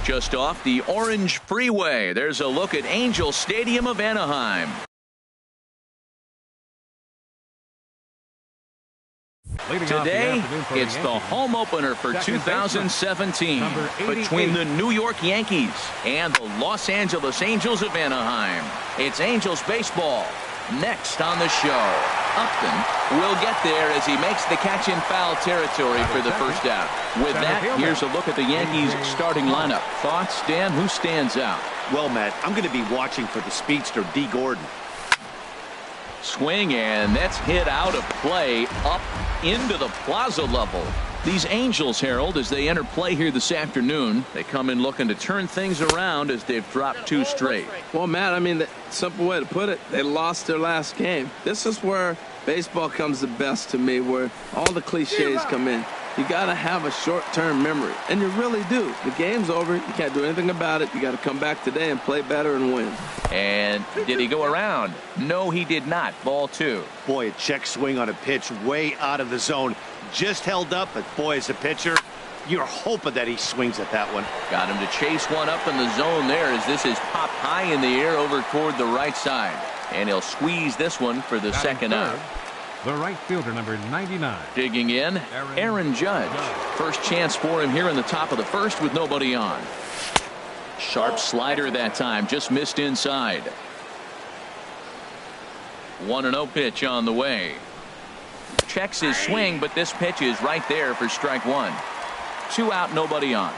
Just off the Orange Freeway, there's a look at Angel Stadium of Anaheim. Today, it's the home opener for 2017 between the New York Yankees and the Los Angeles Angels of Anaheim. It's Angels baseball next on the show. Upton will get there as he makes the catch in foul territory for the first out. With that, here's a look at the Yankees starting lineup. Thoughts, Dan? Who stands out? Well, Matt, I'm going to be watching for the speedster D. Gordon. Swing, and that's hit out of play up into the plaza level. These Angels, Harold, as they enter play here this afternoon, they come in looking to turn things around as they've dropped 2 straight. Well, Matt, I mean, the simple way to put it, they lost their last game. This is where baseball comes the best to me, where all the cliches come in. You got to have a short-term memory, and you really do. The game's over. You can't do anything about it. You got to come back today and play better and win. And did he go around? No, he did not. Ball 2. Boy, a check swing on a pitch way out of the zone. Just held up, but boy, as a pitcher, you're hoping that he swings at that one. Got him to chase one up in the zone there as this is popped high in the air over toward the right side. And he'll squeeze this one for the second out. The right fielder, number 99. Digging in, Aaron Judge. First chance for him here in the top of the first with nobody on. Sharp slider that time, just missed inside. 1-0 pitch on the way. Checks his swing, but this pitch is right there for strike 1. 2 out, nobody on.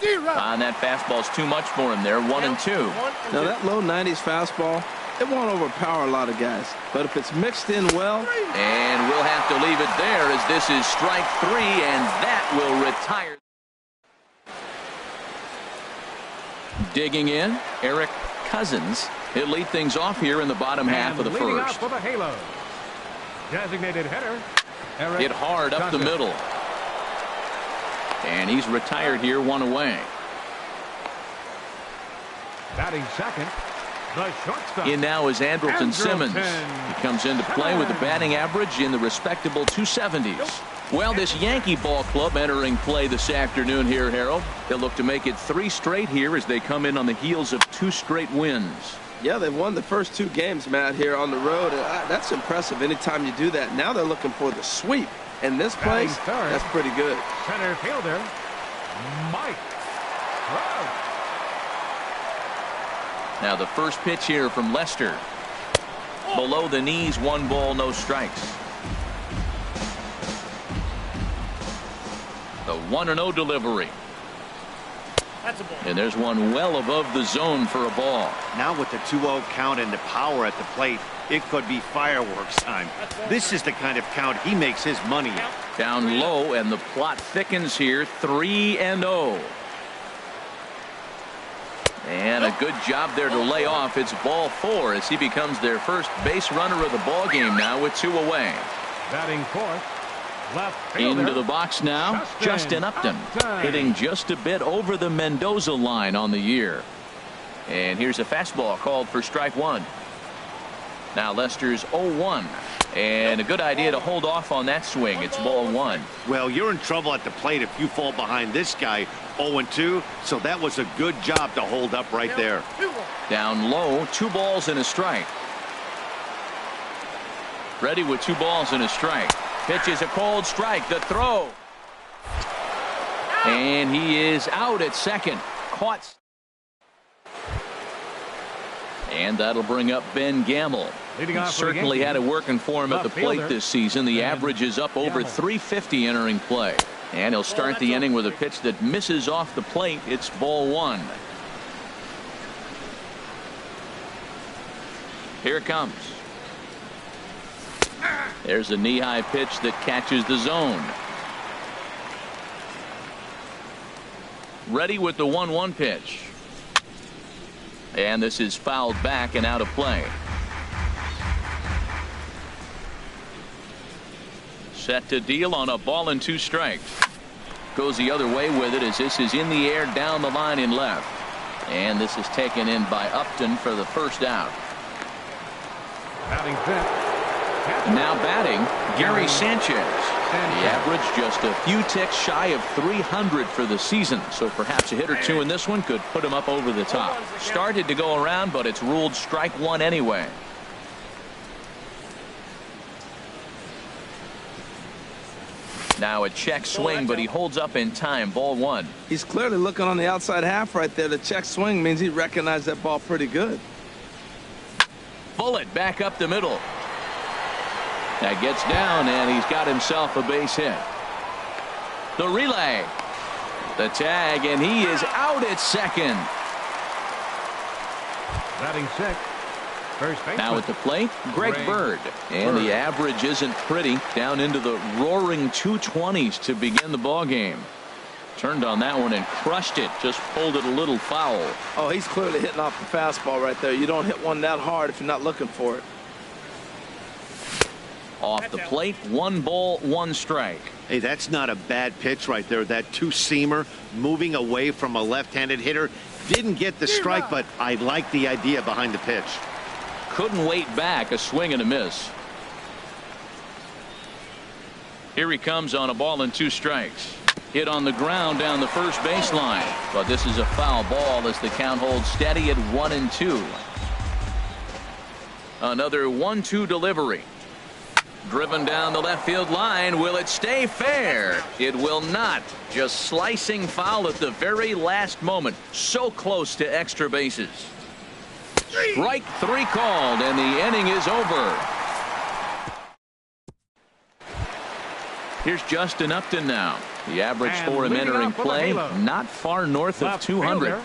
On that fastball's too much for him there. 1-2. Now that low 90s fastball, it won't overpower a lot of guys, but if it's mixed in well. And we'll have to leave it there as this is strike 3, and that will retire. Digging in, Eric Cousins. He'll lead things off here in the bottom half of the first. Out for the halo. Designated hitter, Eric hit hard up the middle. And he's retired here, 1 away. Batting second, the shortstop. In now is Andrelton Simmons. He comes into play with a batting average in the respectable 270s. Well, this Yankee ball club entering play this afternoon here, Harold. They'll look to make it 3 straight here as they come in on the heels of 2 straight wins. Yeah, they've won the first 2 games, Matt, here on the road. That's impressive anytime you do that. Now they're looking for the sweep. In this place, that's pretty good. Center fielder, Mike Trout. Now the first pitch here from Lester. Below the knees, 1 ball, no strikes. The 1-0 delivery. And there's one well above the zone for a ball. Now with the 2-0 count and the power at the plate, it could be fireworks time. This is the kind of count he makes his money in. Down low, and the plot thickens here. 3-0. And a good job there to lay off. It's ball 4 as he becomes their first base runner of the ball game now with 2 away. Batting fourth, left fielder, into the box now, Justin Upton, hitting just a bit over the Mendoza line on the year. And here's a fastball called for strike 1. Now Lester's 0-1, and a good idea to hold off on that swing. It's ball 1. Well, you're in trouble at the plate if you fall behind this guy. 0-2, so that was a good job to hold up right there. Down low, 2 balls and a strike. Ready with 2 balls and a strike. Pitches a cold strike. The throw. And he is out at second. Caught. And that'll bring up Ben Gamble. He certainly had it working for him at the plate this season. The average is up over 350 entering play. And he'll start the inning with a pitch that misses off the plate. It's ball 1. Here it comes. There's a knee-high pitch that catches the zone. Ready with the 1-1 pitch. And this is fouled back and out of play. Set to deal on a ball and 2 strikes. Goes the other way with it as this is in the air down the line in left. And this is taken in by Upton for the first out. Batting fifth, Now batting, Gary Sanchez. The average just a few ticks shy of 300 for the season, so perhaps a hit or two in this one could put him up over the top. Started to go around, but it's ruled strike one anyway. Now a check swing, but he holds up in time. Ball one. He's clearly looking on the outside half right there. The check swing means he recognized that ball pretty good. Bullet back up the middle. That gets down, and he's got himself a base hit. The relay. The tag, and he is out at second. Batting sixth. First baseman. Now at the plate, Greg Bird. And the average isn't pretty. Down into the roaring 220s to begin the ball game. Turned on that one and crushed it. Just pulled it a little foul. Oh, he's clearly hitting off the fastball right there. You don't hit one that hard if you're not looking for it. Off the plate, 1 ball, 1 strike. Hey, that's not a bad pitch right there. That two-seamer moving away from a left-handed hitter. Didn't get the strike, but I like the idea behind the pitch. Couldn't wait back. A swing and a miss. Here he comes on a ball and 2 strikes. Hit on the ground down the first baseline. But this is a foul ball as the count holds steady at 1-2. Another 1-2 delivery. Driven down the left field line. Will it stay fair? It will not. Just slicing foul at the very last moment. So close to extra bases. Strike 3 called, and the inning is over. Here's Justin Upton now. The average for him entering play, not far north of 200.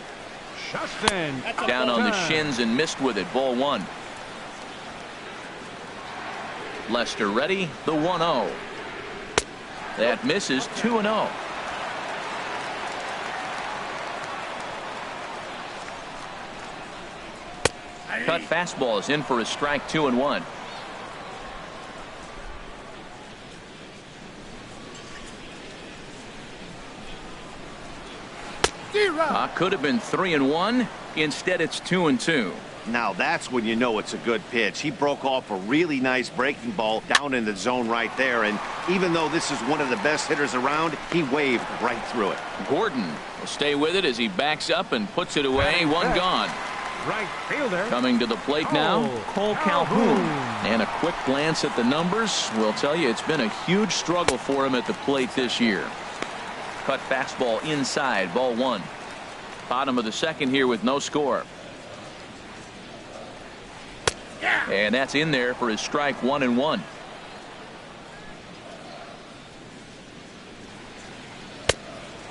Down on the shins and missed with it. Ball 1. Lester ready, the 1-0. That misses. 2-0. Cut fastball is in for a strike. 2-1. Could have been 3-1. Instead, it's 2-2. Now that's when you know it's a good pitch. He broke off a really nice breaking ball down in the zone right there, and even though this is one of the best hitters around, he waved right through it. Gordon will stay with it as he backs up and puts it away. 1 gone. Right fielder. Coming to the plate now, Cole Calhoun. And a quick glance at the numbers will tell you it's been a huge struggle for him at the plate this year. Cut fastball inside. Ball 1. Bottom of the second here with no score. And that's in there for his strike. 1-1.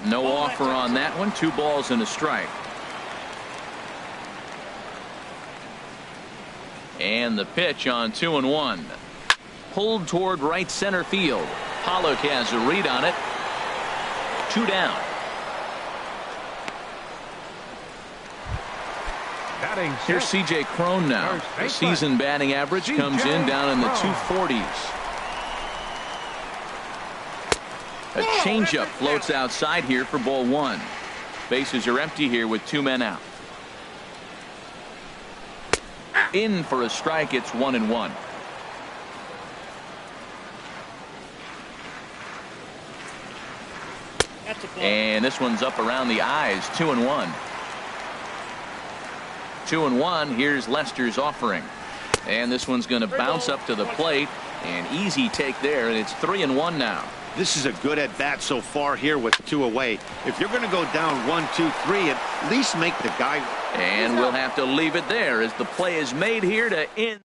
No offer on that one. 2 balls and a strike. And the pitch on 2-1. Pulled toward right center field. Pollock has a read on it. 2 down. Here's C.J. Cron now. The season batting average comes in down in the 240s. A changeup floats outside here for ball 1. Bases are empty here with 2 men out. In for a strike. It's 1-1. And this one's up around the eyes. 2-1. 2-1. Here's Lester's offering. And this one's going to bounce up to the plate. An easy take there, and it's 3-1 now. This is a good at-bat so far here with 2 away. If you're going to go down 1, 2, 3, at least make the guy. And we'll have to leave it there as the play is made here to end.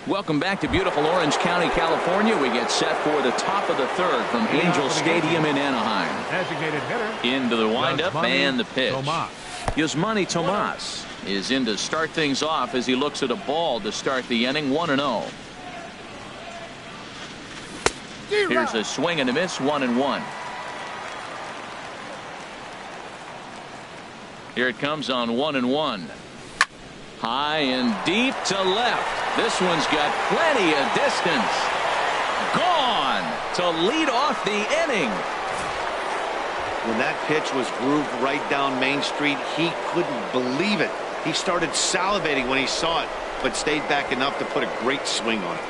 Welcome back to beautiful Orange County, California. We get set for the top of the 3rd from Angel Stadium in Anaheim. Designated hitter. Into the windup and the pitch. Yasmani Tomas is in to start things off as he looks at a ball to start the inning. 1-0. Here's a swing and a miss. 1-1. Here it comes on 1-1. High and deep to left. This one's got plenty of distance. Gone to lead off the inning. When that pitch was grooved right down Main Street, he couldn't believe it. He started salivating when he saw it. but stayed back enough to put a great swing on it.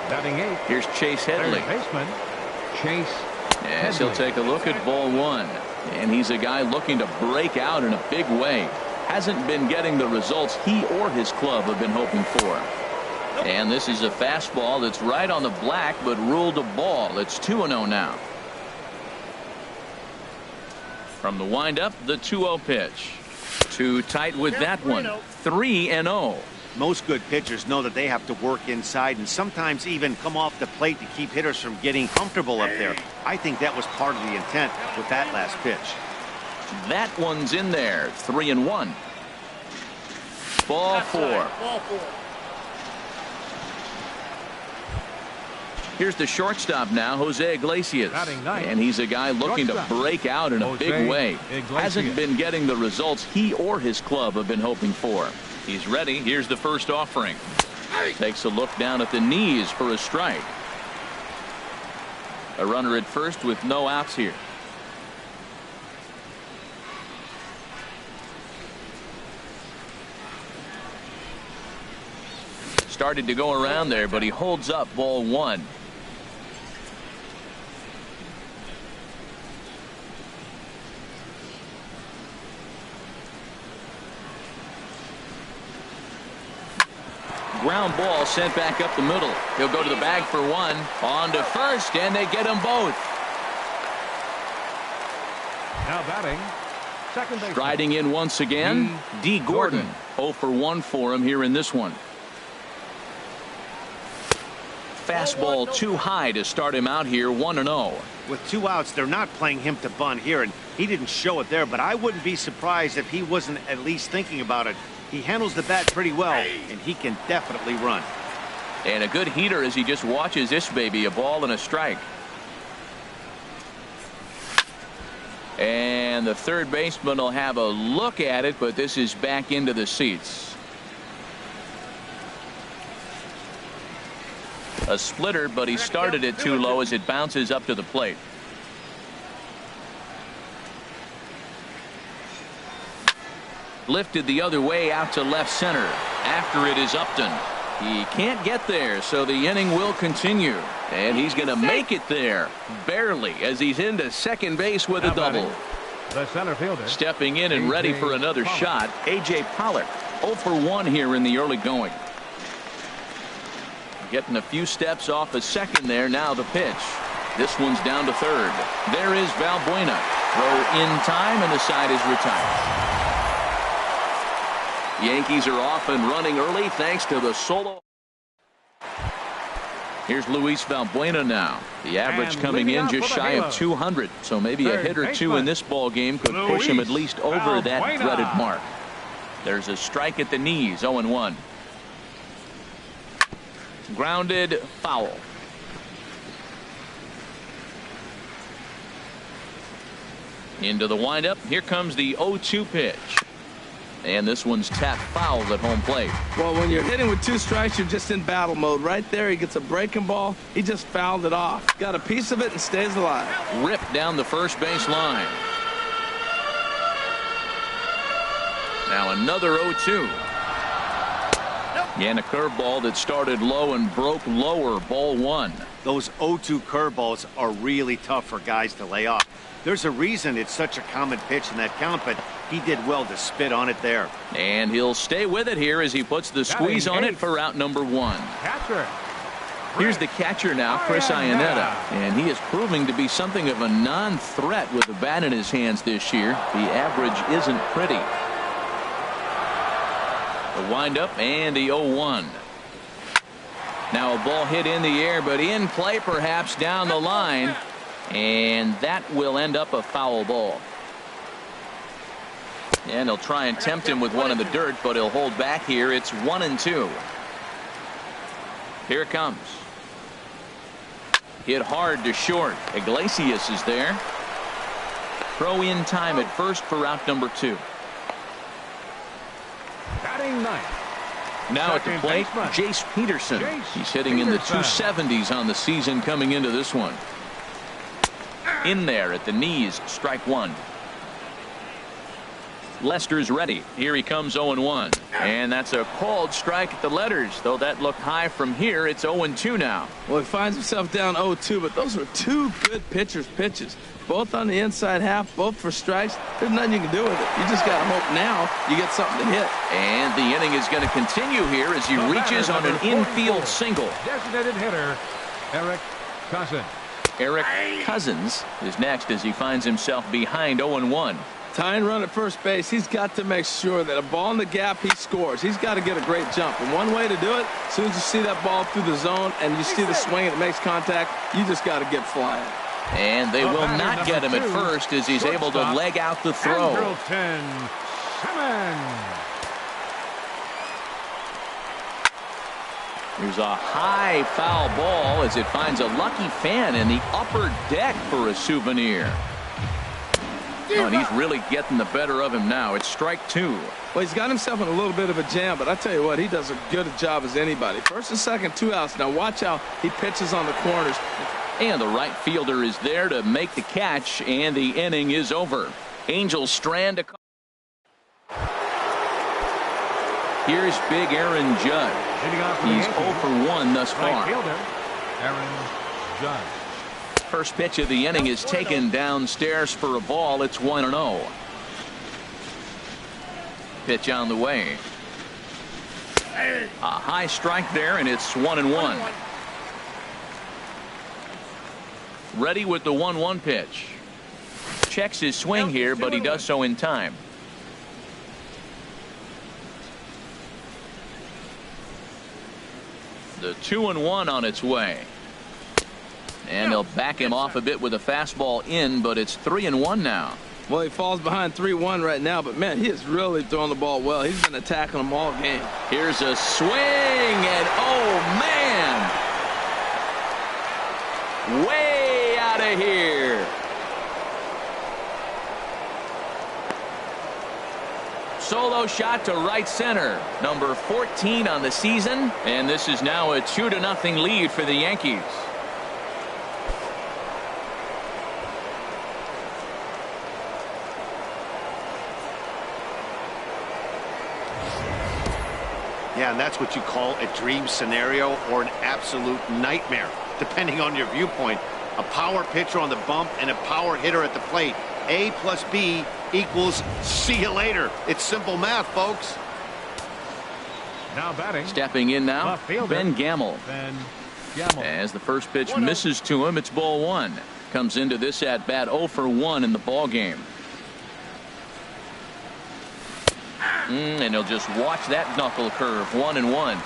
Batting 8. Here's Chase Headley. Third baseman, Chase Yes, he'll take a look at ball 1. And he's a guy looking to break out in a big way. Hasn't been getting the results he or his club have been hoping for. And this is a fastball that's right on the black, but ruled a ball. It's 2-0 now. From the windup, the 2-0 pitch. Too tight with that one. 3-0. Most good pitchers know that they have to work inside and sometimes even come off the plate to keep hitters from getting comfortable up there. I think that was part of the intent with that last pitch. That one's in there. 3-1. Ball 4. Here's the shortstop now, Jose Iglesias. And he's a guy looking to break out in a big way. Hasn't been getting the results he or his club have been hoping for. He's ready. Here's the first offering. Takes a look down at the knees for a strike. A runner at first with no outs here. Started to go around there, but he holds up ball 1. Ground ball sent back up the middle. He'll go to the bag for 1. On to first, and they get them both. Now batting, second baseman. Striding in once again, D. Gordon. 0 for 1 for him here in this one. Fastball too high to start him out here, 1-0. With 2 outs, they're not playing him to bunt here, and he didn't show it there, but I wouldn't be surprised if he wasn't at least thinking about it. He handles the bat pretty well, and he can definitely run. And a good heater as he just watches this baby, a ball and a strike. And the third baseman will have a look at it, but this is back into the seats. A splitter, but he started it too low as it bounces up to the plate. Lifted the other way out to left center. After it is Upton. He can't get there, so the inning will continue. And he's going to make it there. Barely, as he's into second base with a double. The center fielder. Stepping in and ready for another shot, A.J. Pollock. 0 for 1 here in the early going. Getting a few steps off a second there. Now the pitch. This one's down to third. There is Valbuena. Throw in time, and the side is retired. Yankees are off and running early thanks to the solo. Here's Luis Valbuena now. The average coming in just shy of 200. So maybe a hit or two in this ball game could push him at least over that dreaded mark. There's a strike at the knees. 0-1. Grounded, foul. Into the windup. Here comes the 0-2 pitch. And this one's tapped foul at home plate. Well, when you're hitting with 2 strikes, you're just in battle mode. Right there, he gets a breaking ball. He just fouled it off. Got a piece of it and stays alive. Ripped down the first base line. Now another 0-2. And a curveball that started low and broke lower. Ball 1. Those 0-2 curveballs are really tough for guys to lay off. There's a reason it's such a common pitch in that count, but he did well to spit on it there. And he'll stay with it here as he puts the squeeze on it for out number 1. Catcher. Here's the catcher now, Chris Iannetta. And he is proving to be something of a non-threat with the bat in his hands this year. The average isn't pretty. The windup and the 0-1. Now a ball hit in the air, but in play perhaps down the line. And that will end up a foul ball. And he'll try and tempt him with one in the dirt, but he'll hold back here. It's 1-2. Here it comes. Hit hard to short. Iglesias is there. Throw in time at first for out number 2. Batting ninth. Now at the plate, Jace Peterson. He's hitting in the 270s on the season coming into this one. In there at the knees, strike one. Lester's ready. Here he comes 0-1. And that's a called strike at the letters. Though that looked high from here, it's 0-2 now. Well, he finds himself down 0-2, but those were two good pitchers' pitches. Both on the inside half, both for strikes. There's nothing you can do with it. You just got to hope now you get something to hit. And the inning is going to continue here as he reaches on an infield single. Designated hitter, Eric Cousins. Eric Cousins is next as he finds himself behind 0-1. Tying run at first base, he's got to make sure that a ball in the gap, he scores. He's got to get a great jump. And one way to do it, as soon as you see that ball through the zone and you see the swing and it makes contact, you just got to get flying. And they will not get him at first as he's able to leg out the throw. There's a high foul ball as it finds a lucky fan in the upper deck for a souvenir. Oh, and he's really getting the better of him now. It's strike two. Well, he's got himself in a little bit of a jam, but I tell you what, he does a good job as anybody. First and second, 2 outs. Now watch how he pitches on the corners. And the right fielder is there to make the catch, and the inning is over. Angels strand a... Here's big Aaron Judge. He's 0 for 1 thus far. Right fielder, Aaron Judge. First pitch of the inning is taken downstairs for a ball. It's 1-0. Pitch on the way. A high strike there, and it's 1-1. Ready with the 1-1 pitch. Checks his swing here, but he does so in time. The 2-1 on its way. And they'll back him off a bit with a fastball in, but it's 3-1 now. Well, he falls behind 3-1 right now, but man, he is really throwing the ball well. He's been attacking them all game. Here's a swing, and oh man, way out of here. Solo shot to right center, number 14 on the season, and this is now a 2-0 lead for the Yankees. Yeah, and that's what you call a dream scenario or an absolute nightmare, depending on your viewpoint. A power pitcher on the bump and a power hitter at the plate. A plus B equals see you later. It's simple math, folks. Now batting. Stepping in now, Ben Gamel. As the first pitch misses to him, it's ball one. Comes into this at bat 0 for 1 in the ball game. And he'll just watch that knuckle curve. 1-1.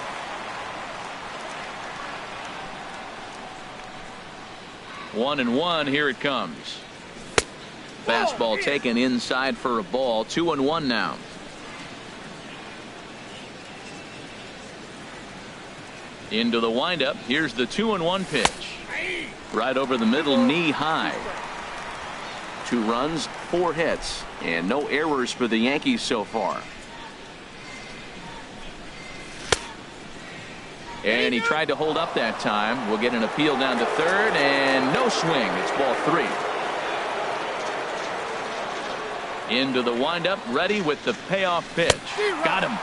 One and one. Here it comes. Fastball taken inside for a ball. 2-1 now. Into the windup. Here's the 2-1 pitch. Right over the middle, knee high. 2 runs, 4 hits, and no errors for the Yankees so far. And he tried to hold up that time. We'll get an appeal down to third, and no swing. It's ball 3. Into the windup, ready with the payoff pitch. Got him.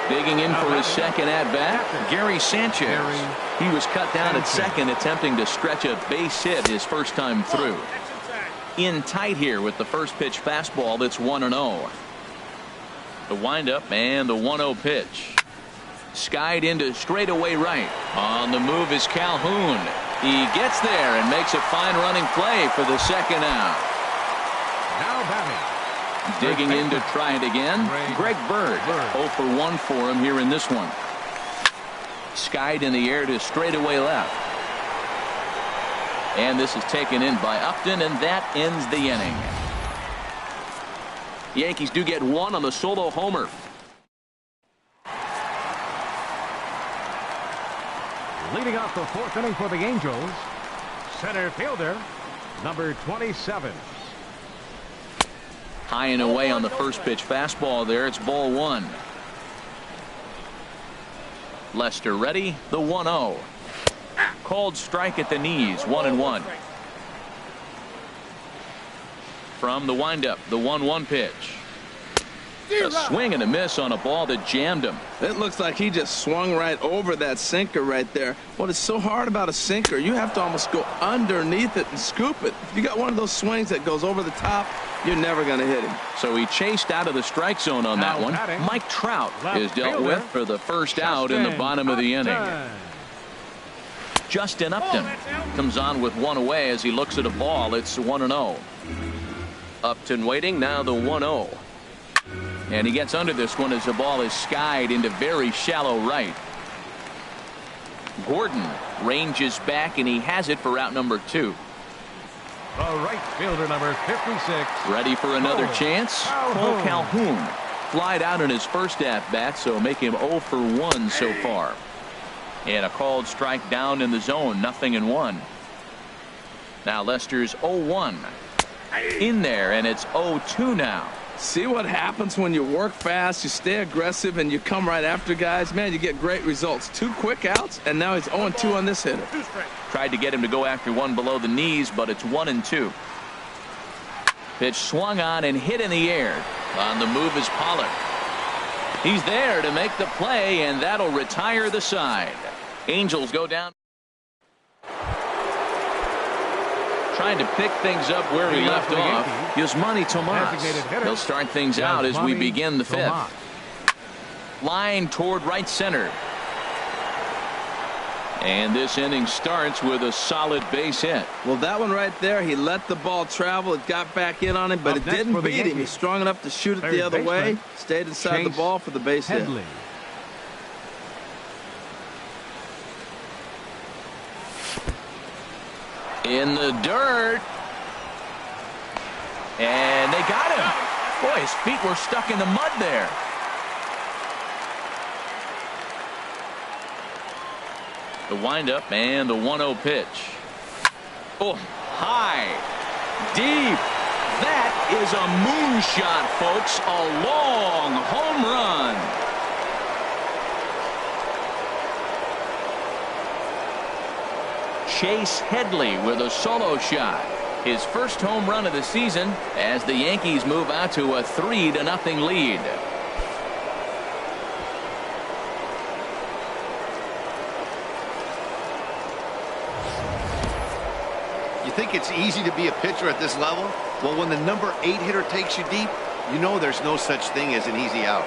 Digging in for his second at-bat, Gary Sanchez. He was cut down at second, attempting to stretch a base hit his first time through. In tight here with the first pitch fastball. That's 1-0. The windup and the 1-0 pitch. Skied into straightaway right. On the move is Calhoun. He gets there and makes a fine running play for the second out. Now batting. Digging in to try it again, Greg Bird. 0 for 1 for him here in this one. Skied in the air to straightaway left. And this is taken in by Upton, and that ends the inning. The Yankees do get 1 on the solo homer. Leading off the 4th inning for the Angels, center fielder, number 27. High and away on the first pitch fastball there. It's ball 1. Lester ready, the 1-0. Called strike at the knees, 1-1. From the windup, the 1-1 pitch. A swing and a miss on a ball that jammed him. It looks like he just swung right over that sinker right there. What is so hard about a sinker, you have to almost go underneath it and scoop it. If you got one of those swings that goes over the top, you're never going to hit him. So he chased out of the strike zone on that one. Mike Trout is dealt with for the first out in the bottom of the inning. Justin Upton comes on with one away as he looks at a ball. It's 1-0. Upton waiting, now the 1-0. And he gets under this one as the ball is skied into very shallow right. Gordon ranges back, and he has it for out number 2. The right fielder, number 56. Ready for another chance. Cole Calhoun flied out in his first at-bat, so make him 0 for 1 so far. And a called strike down in the zone, 0-1. Now Lester's 0-1. In there, and it's 0-2 now. See what happens when you work fast, you stay aggressive, and you come right after guys? Man, you get great results. 2 quick outs, and now he's 0-2 on this hitter. Tried to get him to go after one below the knees, but it's 1-2. Pitch swung on and hit in the air. On the move is Pollard. He's there to make the play, and that'll retire the side. Angels go down. Trying to pick things up where he left off. Yasmani Tomas. He'll start things out as we begin the 5th. Line toward right center. And this inning starts with a solid base hit. Well, that one right there, he let the ball travel. It got back in on him, but it didn't beat him. He's strong enough to shoot it the other way. Stayed inside the ball for the base hit. In the dirt. And they got him. Boy, his feet were stuck in the mud there. The windup and the 1-0 pitch. Oh, high, deep. That is a moonshot, folks. A long home run. Chase Headley with a solo shot. His first home run of the season as the Yankees move out to a 3-0 lead. You think it's easy to be a pitcher at this level? Well, when the number 8 hitter takes you deep, you know there's no such thing as an easy out.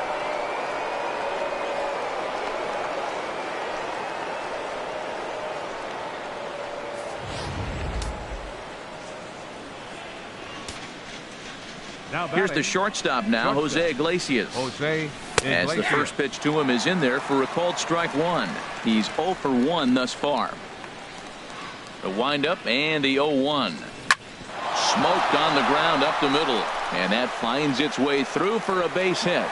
Here's the shortstop now, Jose Iglesias. As the first pitch to him is in there for a called strike 1. He's 0 for 1 thus far. The windup and the 0-1. Smoked on the ground up the middle, and that finds its way through for a base hit.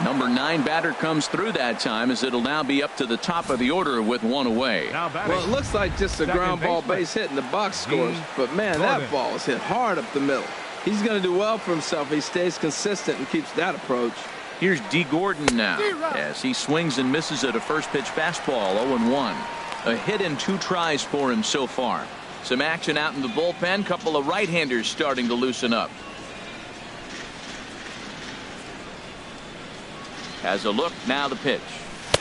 Number 9 batter comes through that time, as it'll now be up to the top of the order with one away. Well, it looks like just a ground ball base hit, and the box scores. But man, that ball is hit hard up the middle. He's going to do well for himself. He stays consistent and keeps that approach. Here's D. Gordon now as he swings and misses at a first pitch fastball. 0-1. A hit in 2 tries for him so far. Some action out in the bullpen. Couple of right-handers starting to loosen up. Has a look, now the pitch.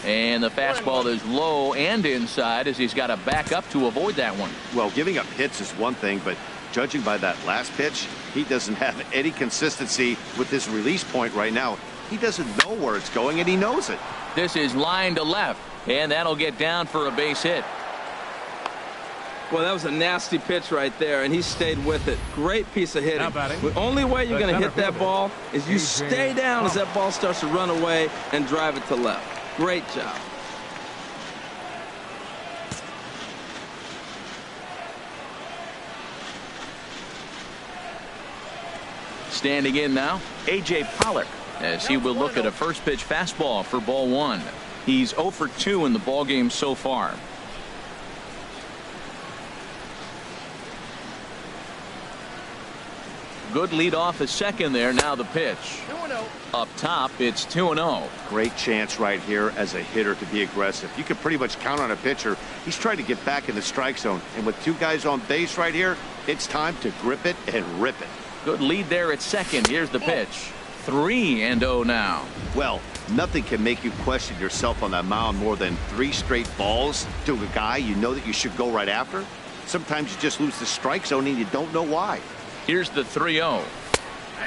And the fastball is low and inside as he's got to back up to avoid that one. Well, giving up hits is one thing, but judging by that last pitch, he doesn't have any consistency with this release point right now. He doesn't know where it's going, and he knows it. This is line to left, and that'll get down for a base hit. Well, that was a nasty pitch right there, and he stayed with it. Great piece of hitting. The only way you're going to hit that ball is you stay down as that ball starts to run away and drive it to left. Great job. Standing in now, A.J. Pollock, as he will look at a first pitch fastball for ball 1. He's 0 for 2 in the ballgame so far. good lead off a second there. Now the pitch. 2-0. Up top, it's 2-0. Great chance right here as a hitter to be aggressive. You can pretty much count on a pitcher. He's trying to get back in the strike zone. And with two guys on base right here, it's time to grip it and rip it. Good lead there at second. Here's the pitch. 3-0 now. Well, nothing can make you question yourself on that mound more than 3 straight balls to a guy you know that you should go right after. Sometimes you just lose the strike zone and you don't know why. Here's the 3-0.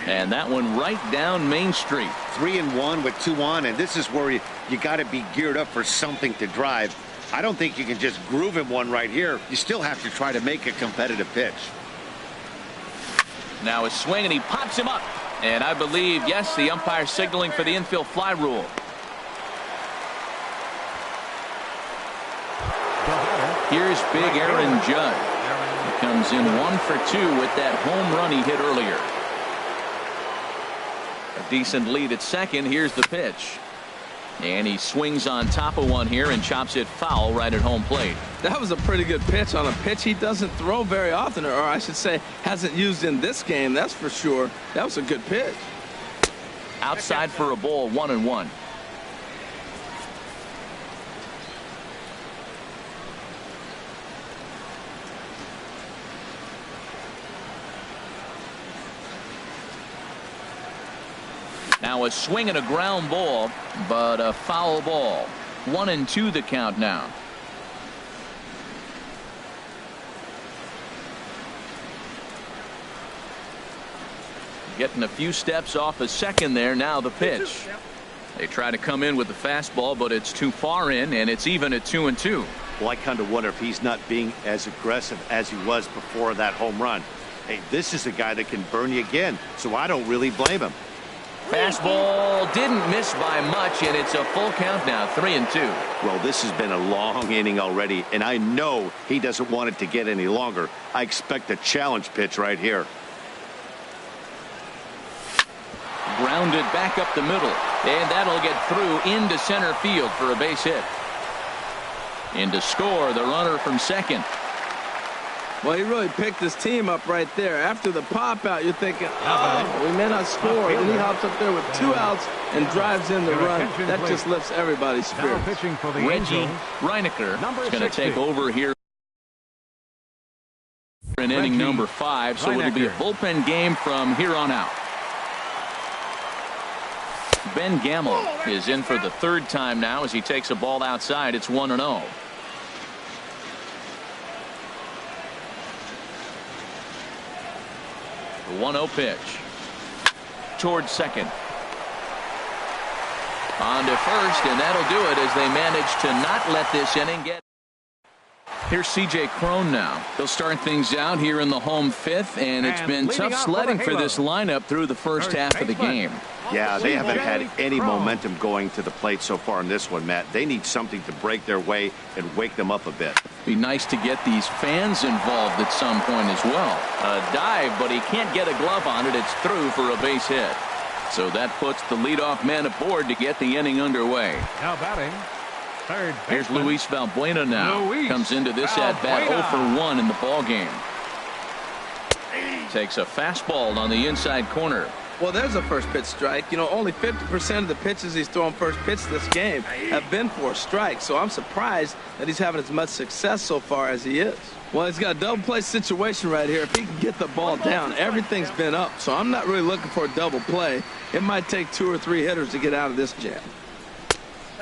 And that one right down Main Street. 3-1 with 2 on, and this is where you got to be geared up for something to drive. I don't think you can just groove him one right here. You still have to try to make a competitive pitch. Now a swing, and he pops him up. And I believe, yes, the umpire signaling for the infield fly rule. Here's big Aaron Judge. He comes in 1 for 2 with that home run he hit earlier. A decent lead at second. Here's the pitch. And he swings on top of one here and chops it foul right at home plate. That was a pretty good pitch on a pitch he doesn't throw very often, or I should say hasn't used in this game, that's for sure. That was a good pitch. Outside for a ball, 1-1. Now a swing and a ground ball, but a foul ball. 1-2 the count now. Getting a few steps off a second there. Now the pitch. They try to come in with the fastball, but it's too far in, and it's even at 2-2. Well, I kind of wonder if he's not being as aggressive as he was before that home run. Hey, this is a guy that can burn you again, so I don't really blame him. Fastball didn't miss by much, and it's a full count now, 3-2. Well, this has been a long inning already, and I know he doesn't want it to get any longer. I expect a challenge pitch right here. Grounded back up the middle, and that'll get through into center field for a base hit. In to score the runner from second. Well, he really picked his team up right there. After the pop out, you're thinking, oh, we may not score. And he hops up there with 2 outs and drives in the run. That just lifts everybody's spirits. Reggie Reinecker is going to take over here in inning number 5, so it'll be a bullpen game from here on out. Ben Gamble is in for the 3rd time now as he takes a ball outside. It's 1-0. The 1-0 pitch towards second. On to first, and that'll do it as they manage to not let this inning get. Here's C.J. Cron now. They'll start things out here in the home 5th, and it's been tough sledding for this lineup through the first half of the game. Yeah, they haven't had any momentum going to the plate so far in this one, Matt. They need something to break their way and wake them up a bit. Be nice to get these fans involved at some point as well. A dive, but he can't get a glove on it. It's through for a base hit. So that puts the leadoff man aboard to get the inning underway. Now batting, third baseman. Here's Luis Valbuena now. Comes into this at-bat 0 for 1 in the ball game. Takes a fastball on the inside corner. Well, there's a first pitch strike. You know, only 50% of the pitches he's throwing first pitch this game have been for a strike. So I'm surprised that he's having as much success so far as he is. Well, he's got a double play situation right here. If he can get the ball down, everything's been up. So I'm not really looking for a double play. It might take 2 or 3 hitters to get out of this jam.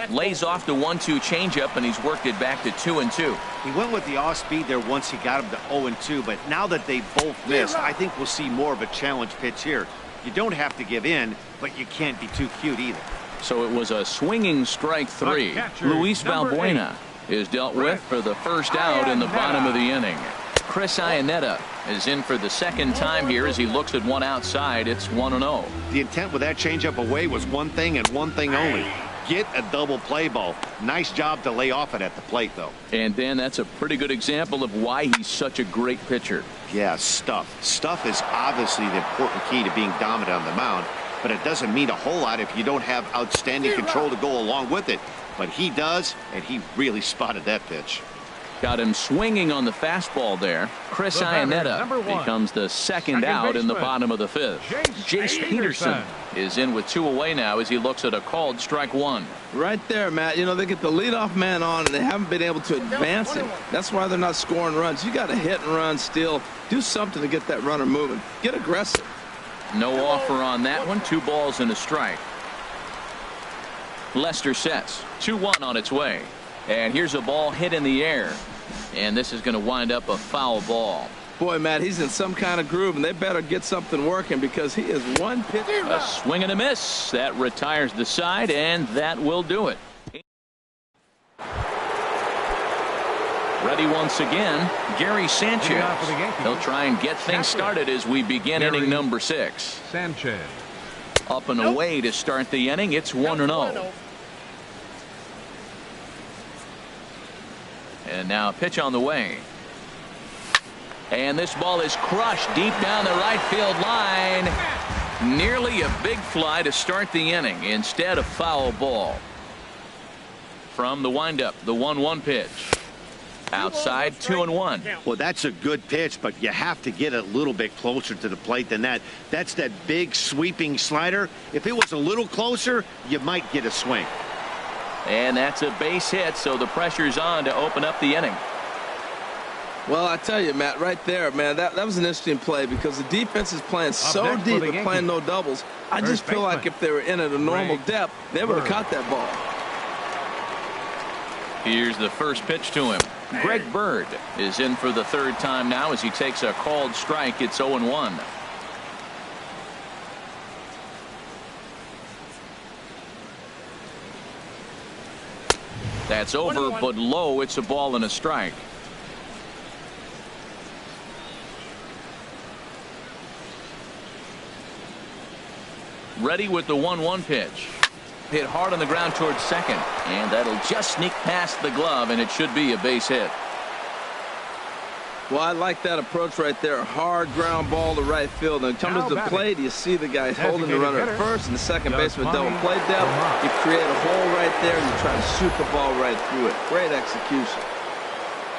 Lays off the 1-2 changeup, and he's worked it back to 2-2. He went with the off speed there once he got him to 0-2, but now that they both missed, I think we'll see more of a challenge pitch here. You don't have to give in, but you can't be too cute either. So it was a swinging strike 3. Luis Valbuena is dealt with for the first out in the bottom of the inning. Chris Iannetta is in for the 2nd time here as he looks at one outside. It's 1-0. The intent with that changeup away was one thing and one thing only. Get a double play ball. Nice job to lay off it at the plate, though. And Dan, that's a pretty good example of why he's such a great pitcher. Yeah, stuff. Stuff is obviously the important key to being dominant on the mound, but it doesn't mean a whole lot if you don't have outstanding control to go along with it. But he does, and he really spotted that pitch. Got him swinging on the fastball there. Chris Iannetta becomes the second out in the bottom of the fifth. Jace Peterson is in with 2 away now as he looks at a called strike 1. Right there, Matt. You know, they get the leadoff man on, and they haven't been able to advance him. That's why they're not scoring runs. You got to hit and run, steal, do something to get that runner moving. Get aggressive. No offer on that one. 2 balls and a strike. Lester sets. 2-1 on its way. And here's a ball hit in the air. And this is going to wind up a foul ball. Boy, Matt, he's in some kind of groove, and they better get something working because he is one pitch. A swing and a miss. That retires the side, and that will do it. Ready once again, Gary Sanchez. He'll try and get things started as we begin inning number 6. Sanchez. Up and away to start the inning. It's 1-0. And now a pitch on the way. And this ball is crushed deep down the right field line. Nearly a big fly to start the inning. Instead, a foul ball. From the windup, the 1-1 pitch. Outside, 2-1. Well, that's a good pitch, but you have to get a little bit closer to the plate than that. That's that big sweeping slider. If it was a little closer, you might get a swing. And that's a base hit, so the pressure's on to open up the inning. Well, I tell you, Matt, right there, man, that was an interesting play because the defense is playing so deep and playing no doubles. I just feel like if they were in at a normal depth, they would have caught that ball. Here's the first pitch to him. Greg Bird is in for the 3rd time now as he takes a called strike. It's 0-1. That's over, but low. It's a ball and a strike. Ready with the 1-1 pitch. Hit hard on the ground towards second, and that'll just sneak past the glove, and it should be a base hit. Well, I like that approach right there. Hard ground ball to right field. And comes to the plate, you see the guy holding the runner at first, and the second baseman double play depth. You create a hole right there, and you try to shoot the ball right through it. Great execution.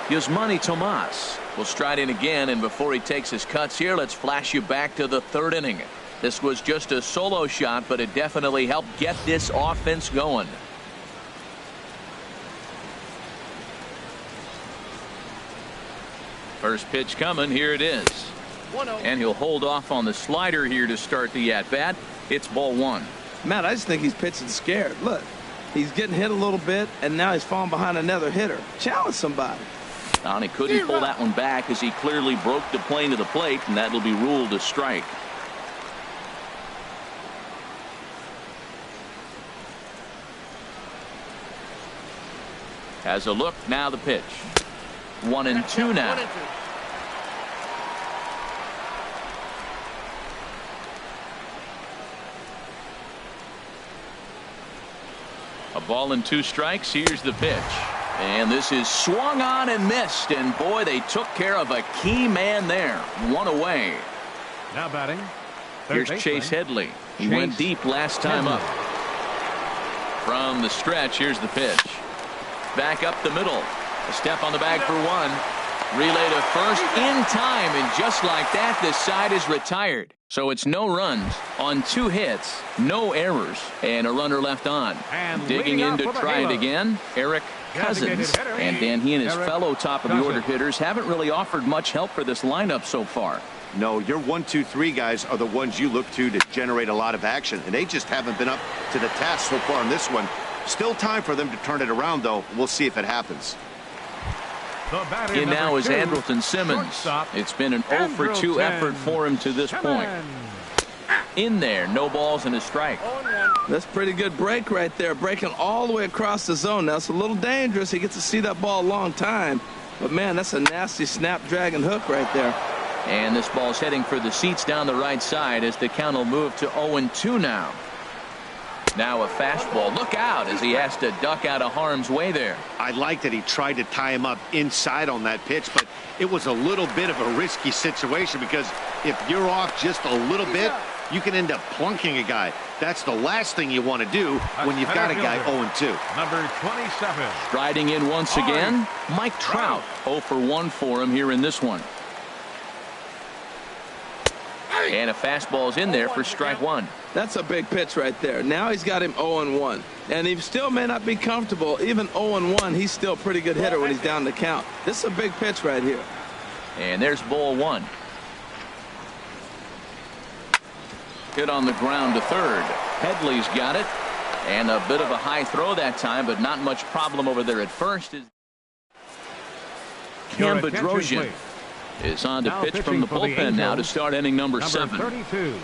Yasmani Tomas will stride in again, and before he takes his cuts here, let's flash you back to the 3rd inning. This was just a solo shot, but it definitely helped get this offense going. First pitch coming. Here it is. And he'll hold off on the slider here to start the at-bat. It's ball 1. Matt, I just think he's pitching scared. Look, he's getting hit a little bit, and now he's falling behind another hitter. Challenge somebody. And he couldn't pull that one back as he clearly broke the plane to the plate, and that'll be ruled a strike. Has a look. Now the pitch. 1-2 now. A ball and 2 strikes. Here's the pitch. And this is swung on and missed. And boy, they took care of a key man there. 1 away. Now batting. Here's Chase Headley. He went deep last time up. From the stretch, here's the pitch. Back up the middle. A step on the bag for 1. Relay to first in time, and just like that, the side is retired. So it's no runs on 2 hits, no errors, and a runner left on. And digging in to try it again, Eric Cousins. And Dan, he and his fellow top-of-the-order hitters haven't really offered much help for this lineup so far. No, your 1, 2, 3 guys are the ones you look to generate a lot of action, and they just haven't been up to the task so far in this one. Still time for them to turn it around, though. We'll see if it happens. In now is Andrelton Simmons. It's been an 0 for 2 effort for him to this point. In there, no balls and a strike. That's a pretty good break right there, breaking all the way across the zone. Now, it's a little dangerous. He gets to see that ball a long time. But, man, that's a nasty snap-dragon hook right there. And this ball's heading for the seats down the right side as the count will move to 0-2 now. Now a fastball. Look out as he has to duck out of harm's way there. I like that he tried to tie him up inside on that pitch, but it was a little bit of a risky situation because if you're off just a little bit, you can end up plunking a guy. That's the last thing you want to do when you've got a guy 0-2. Number 27. Striding in once again, Mike Trout. 0 for 1 for him here in this one. And a fastball's in there for strike one. That's a big pitch right there. Now he's got him 0-1. And he still may not be comfortable. Even 0-1, he's still a pretty good hitter when he's down the count. This is a big pitch right here. And there's ball one. Hit on the ground to third. Headley's got it. And a bit of a high throw that time, but not much problem over there at first. Cam Bedrosian is on to pitch from the bullpen now to start inning number 7. 32.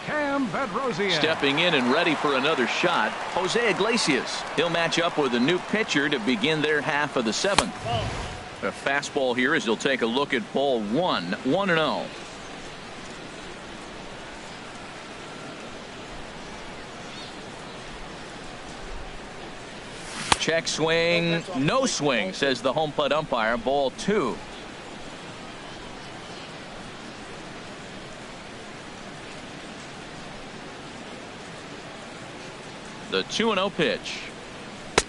Cam Bedrosian. Stepping in and ready for another shot, Jose Iglesias. He'll match up with a new pitcher to begin their half of the 7th. A fastball here as he'll take a look at ball 1. 1-0. Check swing, no swing, says the home plate umpire. Ball 2. The 2-0 pitch.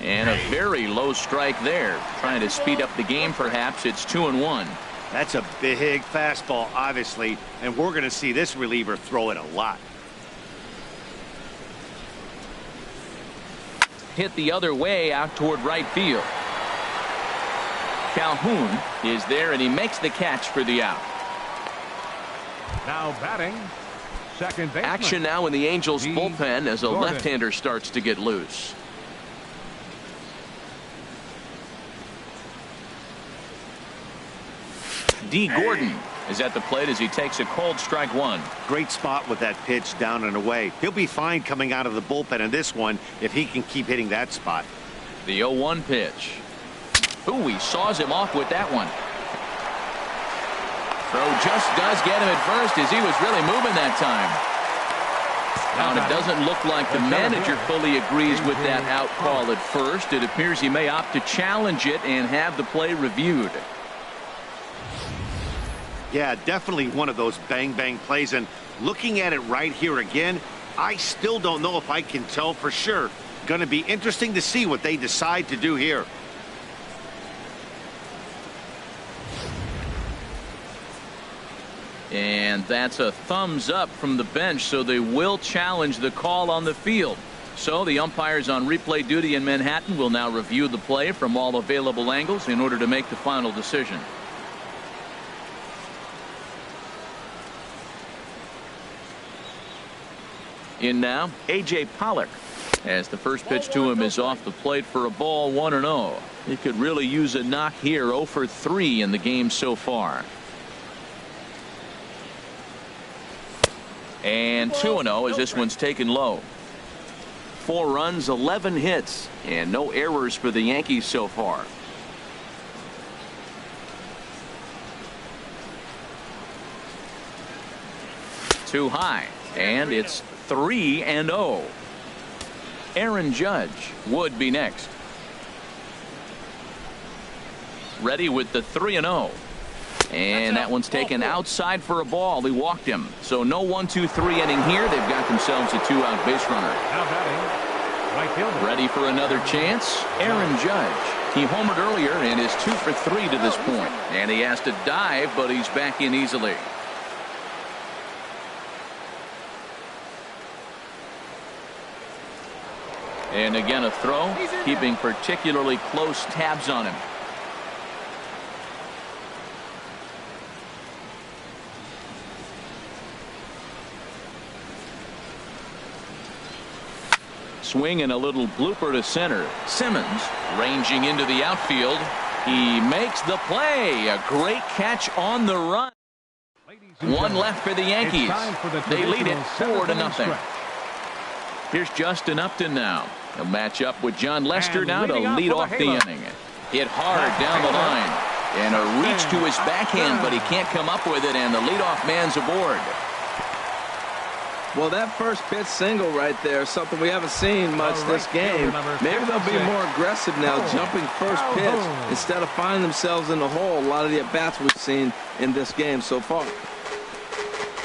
And a very low strike there. Trying to speed up the game, perhaps. It's 2-1. That's a big fastball, obviously, and we're going to see this reliever throw it a lot. Hit the other way out toward right field. Calhoun is there, and he makes the catch for the out. Now batting, second baseman. Action now in the Angels bullpen as a left-hander starts to get loose. D. Gordon is at the plate as he takes a cold strike one. Great spot with that pitch down and away. He'll be fine coming out of the bullpen in this one if he can keep hitting that spot. The 0-1 pitch. Ooh, he saws him off with that one. Throw just does get him at first as he was really moving that time. Now, and it doesn't look like the manager fully agrees with that out call at first. It appears he may opt to challenge it and have the play reviewed. Yeah, definitely one of those bang-bang plays. And looking at it right here again, I still don't know if I can tell for sure. Going to be interesting to see what they decide to do here. And that's a thumbs up from the bench, so they will challenge the call on the field. So the umpires on replay duty in Manhattan will now review the play from all available angles in order to make the final decision. In now, A.J. Pollock, as the first pitch to him is off the plate for a ball. 1-0. He could really use a knock here. 0 for 3 in the game so far. And 2-0 as this one's taken low. 4 runs, 11 hits, and no errors for the Yankees so far. Too high, and it's 3-0. Aaron Judge would be next. Ready with the 3-0. And that one's taken outside for a ball. He walked him. So no 1-2-3 inning here. They've got themselves a 2-out base runner. Now batting, right fielder. Ready for another chance? Aaron Judge. He homered earlier and is 2 for 3 to this point. And he has to dive, but he's back in easily. And again a throw, keeping particularly close tabs on him. Swing and a little blooper to center. Simmons ranging into the outfield. He makes the play. A great catch on the run. One left for the Yankees. They lead it 4-0. Here's Justin Upton now. He'll match up with John Lester now to lead off the inning. Hit hard down the line. And a reach to his backhand, but he can't come up with it, and the leadoff man's aboard. Well, that first pitch single right there is something we haven't seen much this game. Maybe they'll be more aggressive now, jumping first pitch instead of finding themselves in the hole. A lot of the at-bats we've seen in this game so far.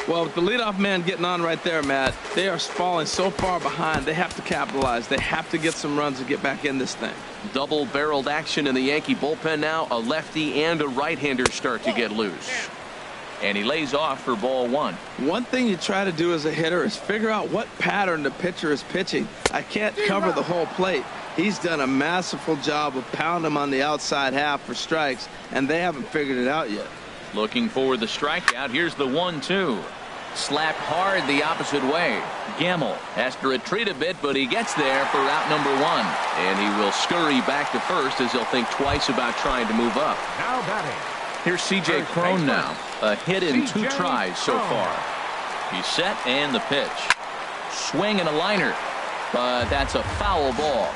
Well, with the leadoff man getting on right there, Matt, they are falling so far behind. They have to capitalize. They have to get some runs and get back in this thing. Double-barreled action in the Yankee bullpen now. A lefty and a right-hander start to get loose. And he lays off for ball one. One thing you try to do as a hitter is figure out what pattern the pitcher is pitching. I can't cover the whole plate. He's done a masterful job of pounding him on the outside half for strikes, and they haven't figured it out yet. Looking for the strikeout. Here's the 1-2. Slapped hard the opposite way. Gamble has to retreat a bit, but he gets there for out number one. And he will scurry back to first as he'll think twice about trying to move up. Now batting. Here's C.J. Cron now. A hit in 2 tries so far. He's set and the pitch. Swing and a liner. But that's a foul ball.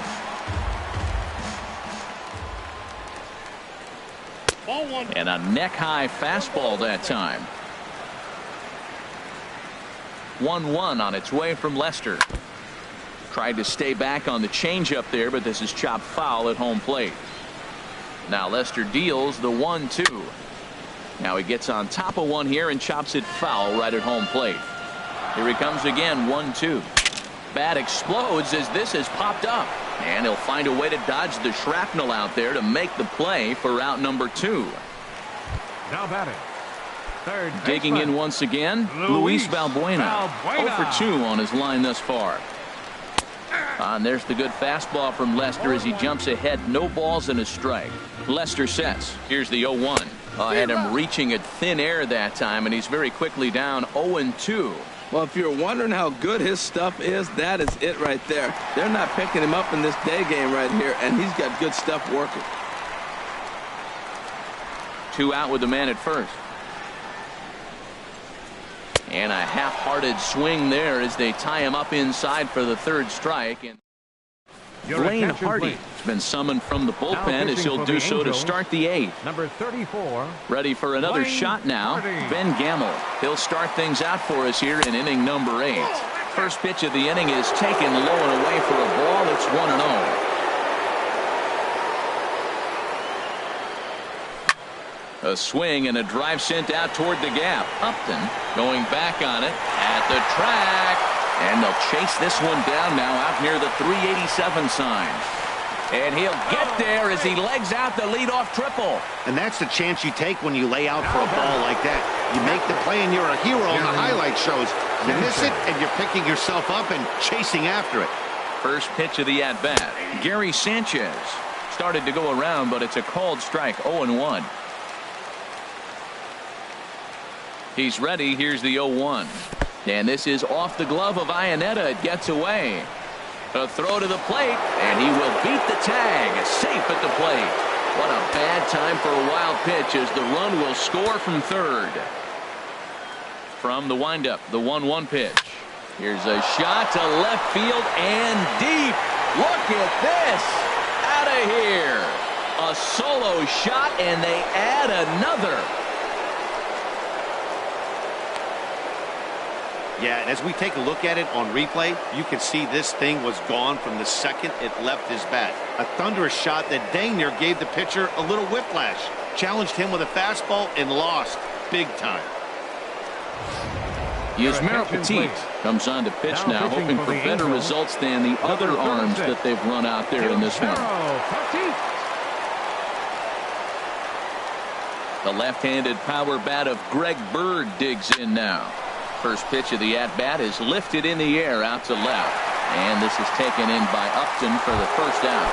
And a neck-high fastball that time. 1-1 on its way from Lester. Tried to stay back on the changeup there, but this is chopped foul at home plate. Now Lester deals the 1-2. Now he gets on top of one here and chops it foul right at home plate. Here he comes again, 1-2. Bat explodes as this has popped up. And he'll find a way to dodge the shrapnel out there to make the play for out number 2. Now batting. Third digging in once again, Luis Valbuena. 0 for 2 on his line thus far. And there's the good fastball from Lester as he jumps ahead. No balls and a strike. Lester sets. Here's the 0-1. Had him reaching at thin air that time, and he's very quickly down 0-2. Well, if you're wondering how good his stuff is, that is it right there. They're not picking him up in this day game right here, and he's got good stuff working. 2 out with the man at first. And a half-hearted swing there as they tie him up inside for the 3rd strike. And Blaine Hardy has been summoned from the bullpen as he'll do so to start the 8th. Number 34. Ready for another shot now. Ben Gamble. He'll start things out for us here in inning number 8. First pitch of the inning is taken low and away for a ball. It's 1-0. A swing and a drive sent out toward the gap. Upton going back on it at the track. And they'll chase this one down now out near the 387 sign. And he'll get there as he legs out the leadoff triple. And that's the chance you take when you lay out for a ball like that. You make the play and you're a hero in the highlight shows. You miss it and you're picking yourself up and chasing after it. First pitch of the at-bat. Gary Sanchez started to go around, but it's a called strike. 0-1. He's ready. Here's the 0-1. And this is off the glove of Iannetta. It gets away. A throw to the plate, and he will beat the tag. Safe at the plate. What a bad time for a wild pitch as the run will score from 3rd. From the windup, the 1-1 pitch. Here's a shot to left field and deep. Look at this. Out of here. A solo shot, and they add another. Yeah, and as we take a look at it on replay, you can see this thing was gone from the second it left his bat. A thunderous shot that dang near gave the pitcher a little whiplash. Challenged him with a fastball and lost big time. Yasmero Petit comes on to pitch now, hoping for better results than the other arms that they've run out there in this one. The left-handed power bat of Greg Bird digs in now. First pitch of the at-bat is lifted in the air out to left. And this is taken in by Upton for the first out.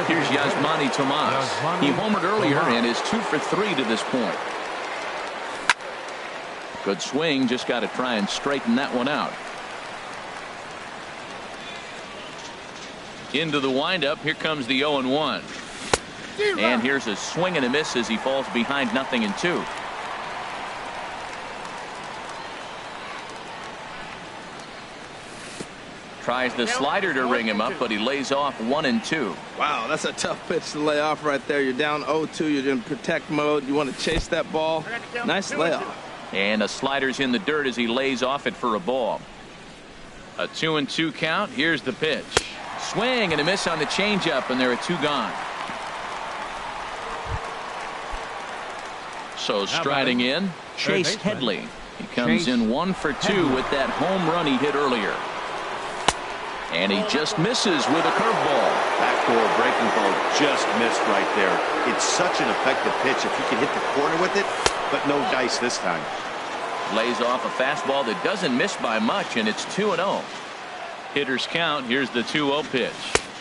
Here's Yasmani Tomas. He homered earlier and is 2 for 3 to this point. Good swing. Just got to try and straighten that one out. Into the windup. Here comes the 0-1. And here's a swing and a miss as he falls behind 0-2. Tries the slider to ring him up, but he lays off 1-2. Wow, that's a tough pitch to lay off right there. You're down 0-2. You're in protect mode. You want to chase that ball. Nice layoff. And a slider's in the dirt as he lays off it for a ball. A 2-2 count. Here's the pitch. Swing and a miss on the changeup, and there are 2 gone. So striding in, Chase Headley. He comes in 1 for 2 with that home run he hit earlier. And he just misses with a curveball. Backdoor breaking ball just missed right there. It's such an effective pitch if you can hit the corner with it, but no dice this time. Lays off a fastball that doesn't miss by much, and it's 2-0. Hitters count. Here's the 2-0 pitch.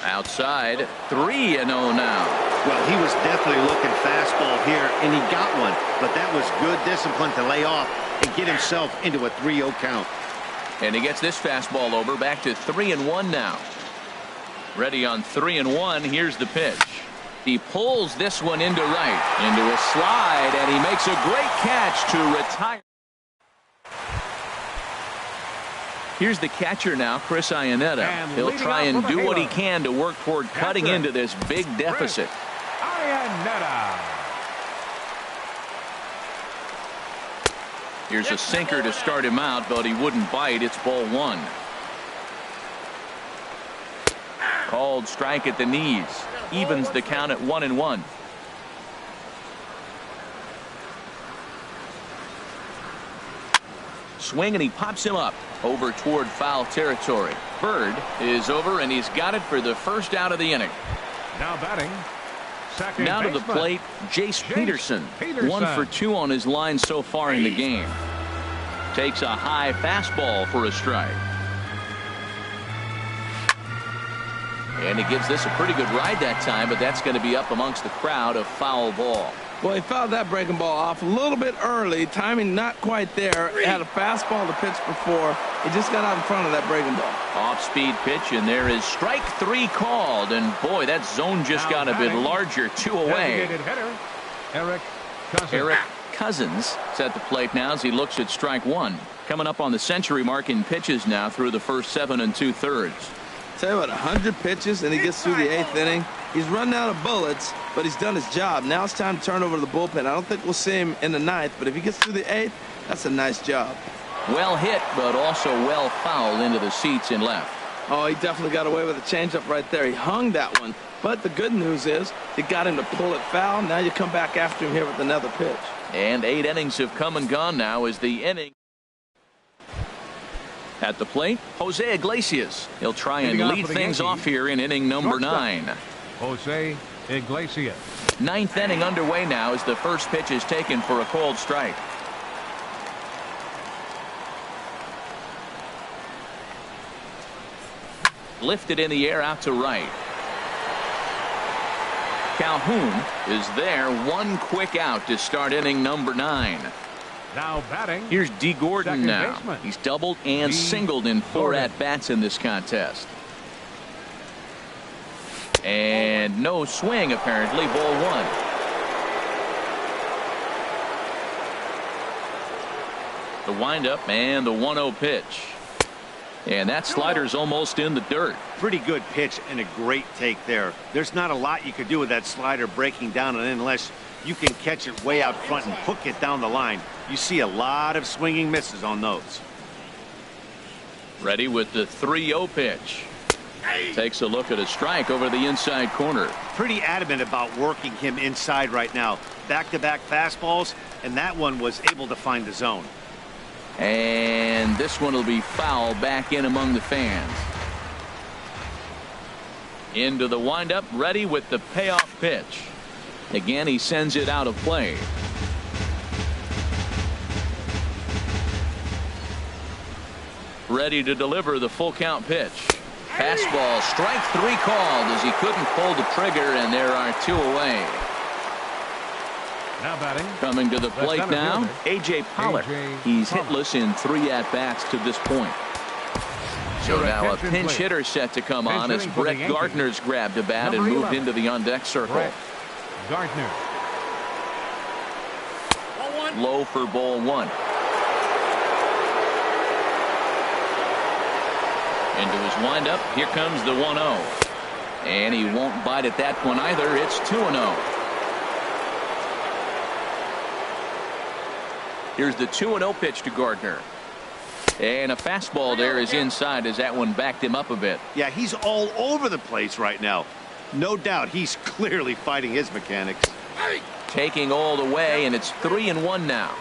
Outside, 3-0 now. Well, he was definitely looking fastball here, and he got one. But that was good discipline to lay off and get himself into a 3-0 count. And he gets this fastball over, back to 3-1 now. Ready on 3-1. Here's the pitch. He pulls this one into right, into a slide, and he makes a great catch to retire. Here's the catcher now, Chris Iannetta. He'll try and do what he can to work toward cutting into this big deficit. Here's a sinker to start him out, but he wouldn't bite. It's ball 1. Called strike at the knees. Evens the count at 1-1. Swing, and he pops him up over toward foul territory. Bird is over, and he's got it for the first out of the inning. Now batting, second now to the baseman, plate, Jace Peterson. 1 for 2 on his line so far in the game. Takes a high fastball for a strike. And he gives this a pretty good ride that time, but that's going to be up amongst the crowd. A foul ball. Well, he fouled that breaking ball off a little bit early. Timing not quite there. He had a fastball to pitch before. He just got out in front of that breaking ball. Off-speed pitch, and there is strike 3 called. And boy, that zone just got a bit larger. 2 away. Eric Cousins is at the plate now as he looks at strike 1. Coming up on the century mark in pitches now through the first 7 2/3. Tell you what, 100 pitches, and he gets through the 8th inning. He's run out of bullets, but he's done his job. Now it's time to turn over to the bullpen. I don't think we'll see him in the 9th, but if he gets through the 8th, that's a nice job. Well hit, but also well fouled into the seats in left. Oh, he definitely got away with a changeup right there. He hung that one, but the good news is he got him to pull it foul. Now you come back after him here with another pitch. And 8 innings have come and gone now as the inning. At the plate, Jose Iglesias. He'll try and lead things off here in inning number 9. Jose Iglesias. 9th inning underway now as the first pitch is taken for a called strike. Lifted in the air out to right. Calhoun is there. 1 quick out to start inning number 9. Now batting. Here's D. Gordon now. Baseman. He's doubled and singled in 4 at-bats in this contest. And no swing, apparently. Ball 1. The windup and the 1-0 pitch. And that slider's almost in the dirt. Pretty good pitch and a great take there. There's not a lot you could do with that slider breaking down and in unless you can catch it way out front and hook it down the line. You see a lot of swinging misses on those. Ready with the 3-0 pitch. Takes a look at a strike over the inside corner. Pretty adamant about working him inside right now. Back-to-back fastballs, and that one was able to find the zone. And this one will be foul back in among the fans. Into the windup, ready with the payoff pitch. Again, he sends it out of play. Ready to deliver the full count pitch. Fastball, strike 3 called as he couldn't pull the trigger, and there are 2 away. Now batting. Coming to the plate now, A.J. Pollock. He's hitless in 3 at-bats to this point. So now a pinch hitter set to come on as Brett Gardner's grabbed a bat and moved into the on-deck circle. Gardner. Low for ball 1. Into his windup. Here comes the 1-0. And he won't bite at that one either. It's 2-0. Here's the 2-0 pitch to Gardner. And a fastball there is inside as that one backed him up a bit. Yeah, he's all over the place right now. No doubt he's clearly fighting his mechanics. Taking all the way, and it's 3-1 now.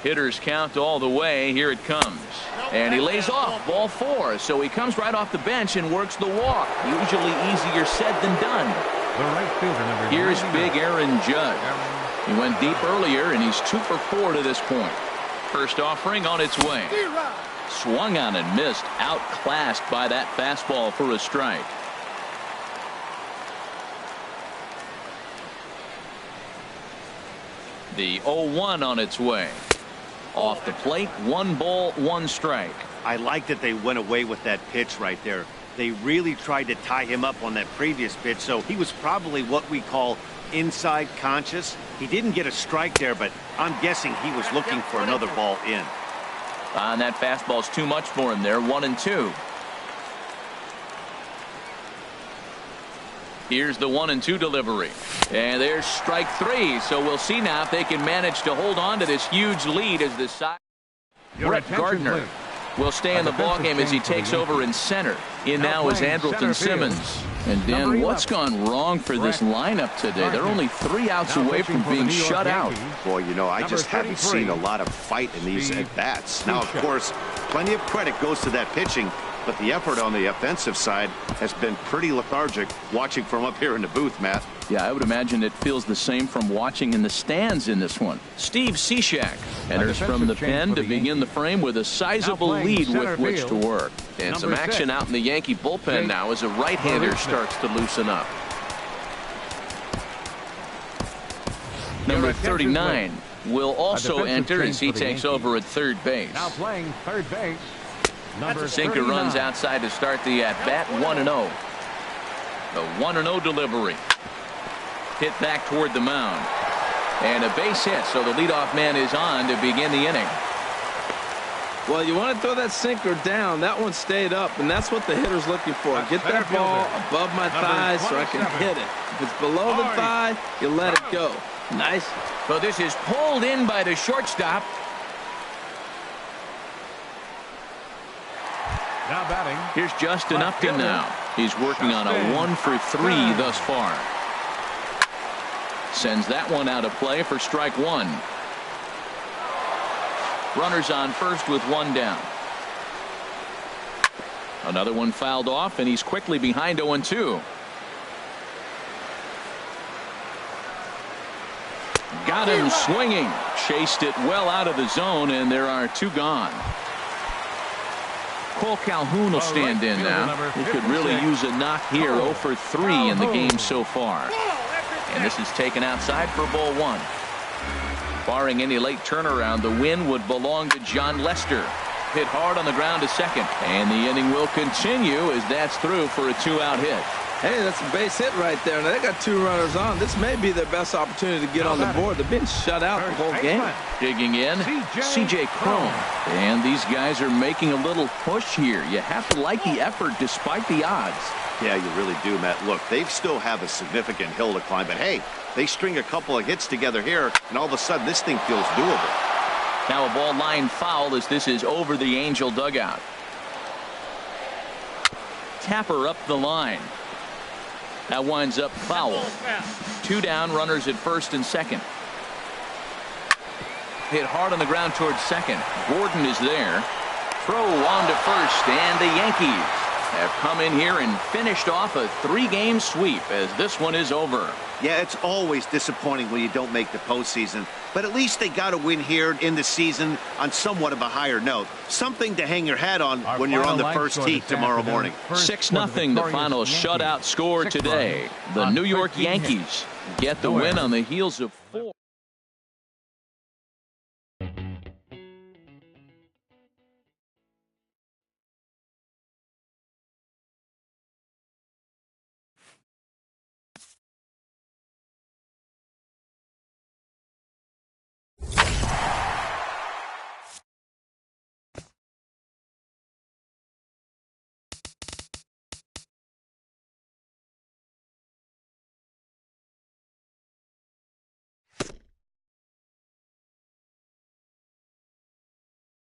Hitters count all the way. Here it comes. And he lays off ball 4. So he comes right off the bench and works the walk. Usually easier said than done. The right fielder, number Here's 99. big Aaron Judge. He went deep earlier, and he's 2 for 4 to this point. First offering on its way. Swung on and missed. Outclassed by that fastball for a strike. The 0-1 on its way. Off the plate, 1 ball, 1 strike. I like that they went away with that pitch right there. They really tried to tie him up on that previous pitch, so he was probably what we call inside conscious. He didn't get a strike there, but I'm guessing he was looking for another ball in. And that fastball's too much for him there. 1-2. Here's the 1-2 delivery. And there's strike 3. So we'll see now if they can manage to hold on to this huge lead as the side. Brett Gardner will stay in the ballgame as he takes over in center. In now is Andrelton Simmons. And Dan, what's gone wrong for this lineup today? They're only 3 outs away from being shut out. Boy, you know, I just haven't seen a lot of fight in these at-bats. Now, of course, plenty of credit goes to that pitching, but the effort on the offensive side has been pretty lethargic watching from up here in the booth, Matt. Yeah, I would imagine it feels the same from watching in the stands in this one. Steve Cishek enters from the pen to begin the frame with a sizable lead with which to work. And some action out in the Yankee bullpen now as a right-hander starts to loosen up. Number 39 will also enter as he takes over at third base. Now playing third base. Number Sinker 39. runs outside to start the at-bat. 1-0. The 1-0 delivery. Hit back toward the mound. And a base hit, so the leadoff man is on to begin the inning. Well, you want to throw that sinker down. That one stayed up, and that's what the hitter's looking for. Get that ball above my thigh so I can hit it. If it's below the thigh, you let it go. Nice. So this is pulled in by the shortstop. Now batting. Here's Justin Upton now. He's working on a 1 for 3 thus far. Sends that one out of play for strike 1. Runners on first with 1 down. Another one fouled off, and he's quickly behind 0-2. Got him swinging. Chased it well out of the zone, and there are 2 gone. Cole Calhoun will stand in now. He could really use a knock here. 0 for 3 in the game so far. And this is taken outside for ball 1. Barring any late turnaround, the win would belong to John Lester. Hit hard on the ground to second. And the inning will continue as that's through for a 2-out hit. Hey, that's a base hit right there. Now they got 2 runners on. This may be their best opportunity to get on the board. They've been shut out the whole game. Digging in, C.J. Cron. And these guys are making a little push here. You have to like the effort despite the odds. Yeah, you really do, Matt. Look, they still have a significant hill to climb, but hey, they string a couple of hits together here, and all of a sudden this thing feels doable. Now a ball line foul as this is over the Angel dugout. Tapper up the line. That winds up foul. 2 down, runners at first and second. Hit hard on the ground towards second. Gordon is there. Throw on to first, and the Yankees have come in here and finished off a 3-game sweep as this one is over. Yeah, it's always disappointing when you don't make the postseason, but at least they got a win here in the season on somewhat of a higher note. Something to hang your hat on when you're on the first tee tomorrow morning. 6-0 the final shutout score today. The New York Yankees get the win on the heels of